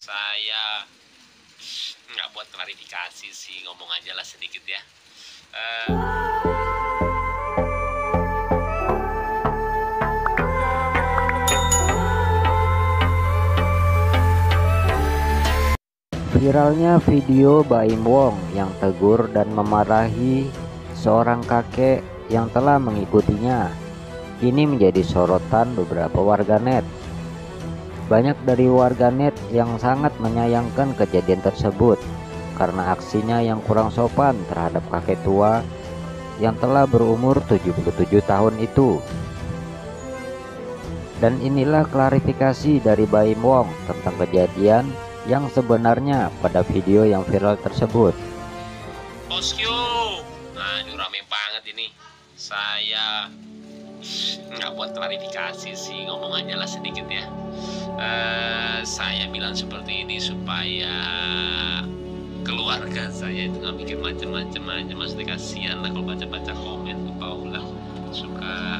Saya nggak buat klarifikasi sih, ngomong aja lah sedikit ya. Viralnya video Baim Wong yang tegur dan memarahi seorang kakek yang telah mengikutinya ini menjadi sorotan beberapa warganet. Banyak dari warganet yang sangat menyayangkan kejadian tersebut karena aksinya yang kurang sopan terhadap kakek tua yang telah berumur 77 tahun itu. Dan inilah klarifikasi dari Baim Wong tentang kejadian yang sebenarnya pada video yang viral tersebut. Bosku, aduh rame banget ini. Saya nggak buat klarifikasi sih, ngomong aja lah sedikit ya. Saya bilang seperti ini supaya keluarga saya itu nggak mikir macam-macam aja. Maksudnya kasihan lah kalau baca-baca komen tuh Paula suka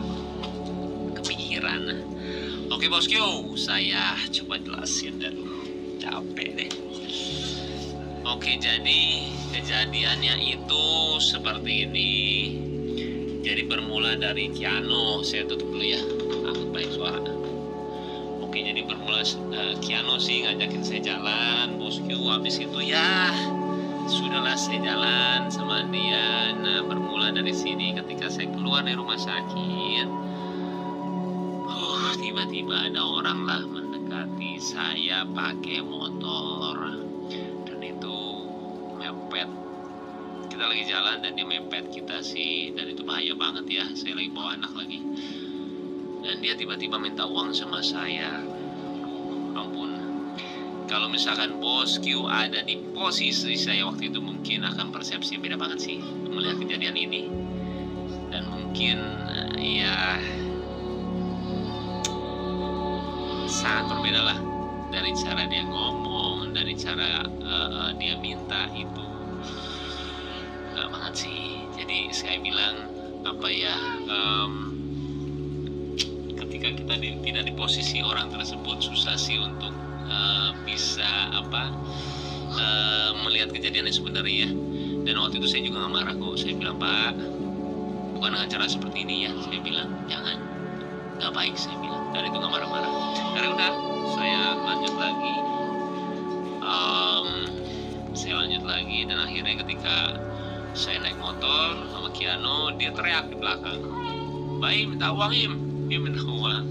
kepikiran. Oke bosku, saya coba jelasin dan capek deh. Oke, jadi kejadiannya itu seperti ini. Jadi bermula dari Kiano. Saya tutup dulu ya, baik suara. Oke, jadi bermula Kiano sih ngajakin saya jalan bosku. Habis itu ya sudahlah, saya jalan sama dia. Nah, bermula dari sini ketika saya keluar dari rumah sakit, tiba-tiba ada orang lah mendekati saya pakai motor, dan itu mepet. Kita lagi jalan dan dia mepet kita sih, dan itu bahaya banget ya. Saya lagi bawa anak lagi, dan dia tiba-tiba minta uang sama saya. Ampun, kalau misalkan bosku ada di posisi saya waktu itu, mungkin akan persepsi beda banget sih melihat kejadian ini. Dan mungkin ya sangat berbeda lah dari cara dia ngomong, dari cara dia minta itu. Gak banget sih. Jadi saya bilang apa ya, ketika kita tidak di posisi orang tersebut, susah sih untuk bisa melihat kejadiannya sebenarnya. Dan waktu itu saya juga gak marah kok. Saya bilang, Pak, bukan dengan cara seperti ini ya. Saya bilang jangan, gak baik, saya bilang. Dan itu gak marah-marah. Karena udah, saya lanjut lagi. Dan akhirnya ketika saya naik motor sama Kiano, dia teriak di belakang, Baim minta uang, dia minta uang.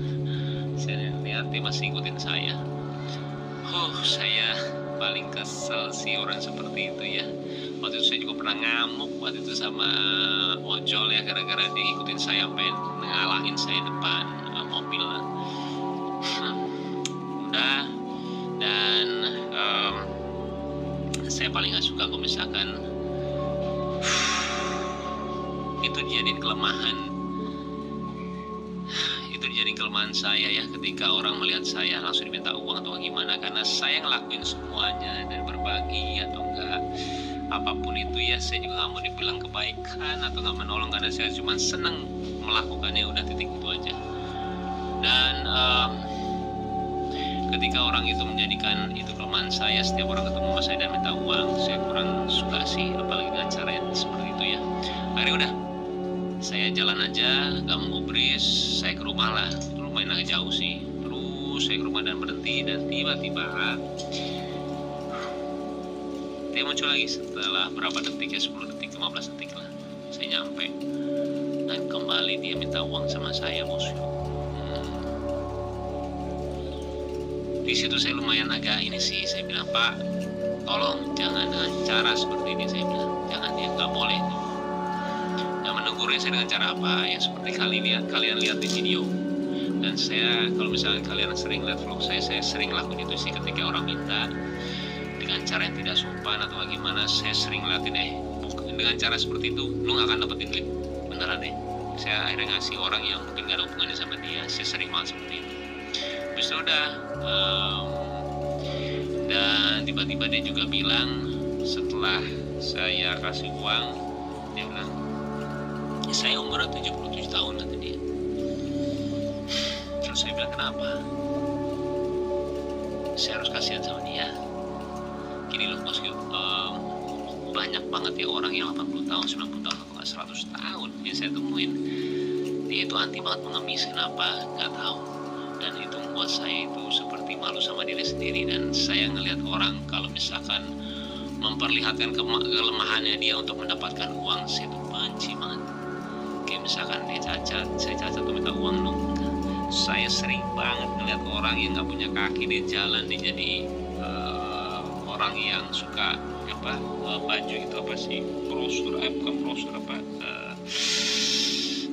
Saya lihat dia masih ikutin saya. Saya paling kesel sih orang seperti itu ya. Waktu itu saya juga pernah ngamuk waktu itu sama ojol ya, gara-gara dia ikutin saya sampai ngalangin saya depan mobil lah. Udah, dan saya paling gak suka kalau misalkan itu dijadiin kelemahan. Itu dijadiin kelemahan saya ya, ketika orang melihat saya langsung diminta uang atau gimana. Karena saya ngelakuin semuanya dan berbagi atau enggak apapun itu ya, saya juga gak mau dibilang kebaikan atau gak menolong, karena saya cuma seneng melakukannya, udah titik itu aja. Dan ketika orang itu menjadikan itu kelemahan saya, setiap orang ketemu sama saya dan minta uang, saya kurang suka sih, apalagi dengan cara yang seperti itu ya. Akhirnya udah, saya jalan aja, gak mau gubris. Saya ke rumah lah, lumayan agak jauh sih. Terus saya ke rumah dan berhenti, dan tiba-tiba dia muncul lagi setelah berapa detik ya, 10 detik, 15 detik lah. Saya nyampe, dan kembali dia minta uang sama saya bosku. Di situ saya lumayan agak ini sih, saya bilang, Pak, tolong jangan dengan cara seperti ini. Saya bilang jangan ya, nggak boleh tuh. Dan menegurnya saya dengan cara apa ya, seperti kalian lihat di video. Dan saya, kalau misalnya kalian sering lihat vlog saya sering lakuin itu sih. Ketika orang minta dengan cara yang tidak sopan atau gimana, saya sering ngeliatin dengan cara seperti itu lu nggak akan dapetin duit beneran deh. Saya akhirnya ngasih orang yang mungkin gak ada hubungannya sama dia. Saya sering banget seperti itu. Terus udah, dan tiba-tiba dia juga bilang, setelah saya kasih uang, dia bilang, saya umur 77 tahun kata dia. Terus saya bilang, kenapa? saya harus kasihan sama dia. Gini loh bosku, banyak banget ya orang yang 80 tahun, 90 tahun, atau 100 tahun yang saya temuin. Dia itu anti banget mengemis, kenapa? Nggak tahu. Dan itu membuat saya itu seperti malu sama diri sendiri. Dan saya ngelihat orang kalau misalkan memperlihatkan kelemahannya dia untuk mendapatkan uang, saya tuh benci banget. Kayak misalkan dia cacat, saya cacat tuh minta uang dong. Saya sering banget ngeliat orang yang nggak punya kaki di jalan, dia jadi orang yang suka baju itu apa sih, brosur, bukan brosur,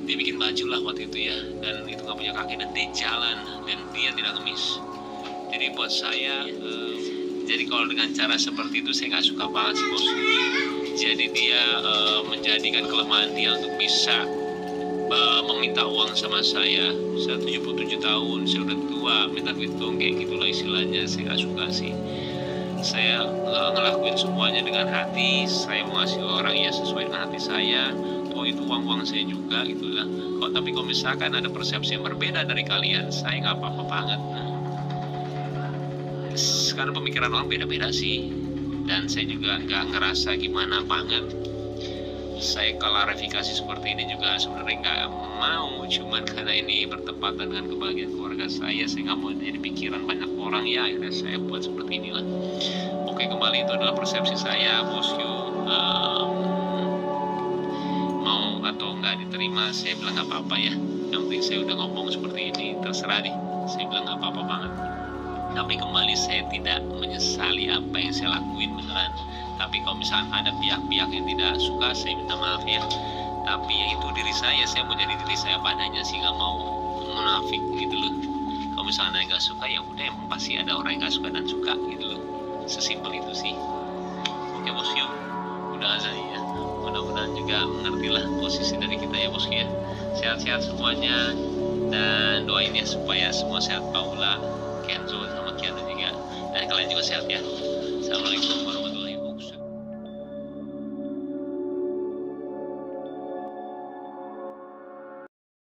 dia bikin baju lah waktu itu ya, dan itu nggak punya kaki dan dia jalan dan dia tidak ngemis. Jadi buat saya jadi kalau dengan cara seperti itu saya nggak suka banget sih bos. Jadi dia menjadikan kelemahan dia untuk bisa meminta uang sama saya. Saya 77 tahun, saya udah tua, minta duit dong, kayak gitulah istilahnya. Saya nggak suka sih. Saya ngelakuin semuanya dengan hati. Saya mau ngasih orang ya sesuai dengan hati saya. Oh itu uang saya juga gitulah. Tapi kalau misalkan ada persepsi yang berbeda dari kalian, saya nggak apa-apa banget. Karena pemikiran orang beda-beda sih. Dan saya juga nggak ngerasa gimana banget. Saya klarifikasi seperti ini juga sebenarnya nggak mau, cuman karena ini bertepatan dengan kebahagiaan keluarga saya nggak mau jadi pikiran banyak orang ya, akhirnya saya buat seperti inilah. Oke, kembali itu adalah persepsi saya bosku. Mau atau nggak diterima, saya bilang nggak apa-apa ya. Yang penting saya udah ngomong seperti ini, terserah deh. Saya bilang nggak apa-apa banget. Tapi kembali saya tidak menyesali apa yang saya lakuin beneran. Tapi kalau misalnya ada pihak-pihak yang tidak suka, saya minta maaf ya. Tapi ya itu diri saya mau jadi diri saya padanya sih, nggak mau munafik gitu loh. Kalau misalnya nggak suka ya udah, emang pasti ada orang yang nggak suka dan suka gitu loh. Sesimpel itu sih. Oke bos yuk, udah azan ya. Mudah-mudahan juga mengertilah posisi dari kita ya bos ya. Sehat-sehat semuanya dan doain ya supaya semua sehat, Paula, Kenzo sama Kiana juga, dan kalian juga sehat ya. Assalamualaikum warahmatullahi wabarakatuh.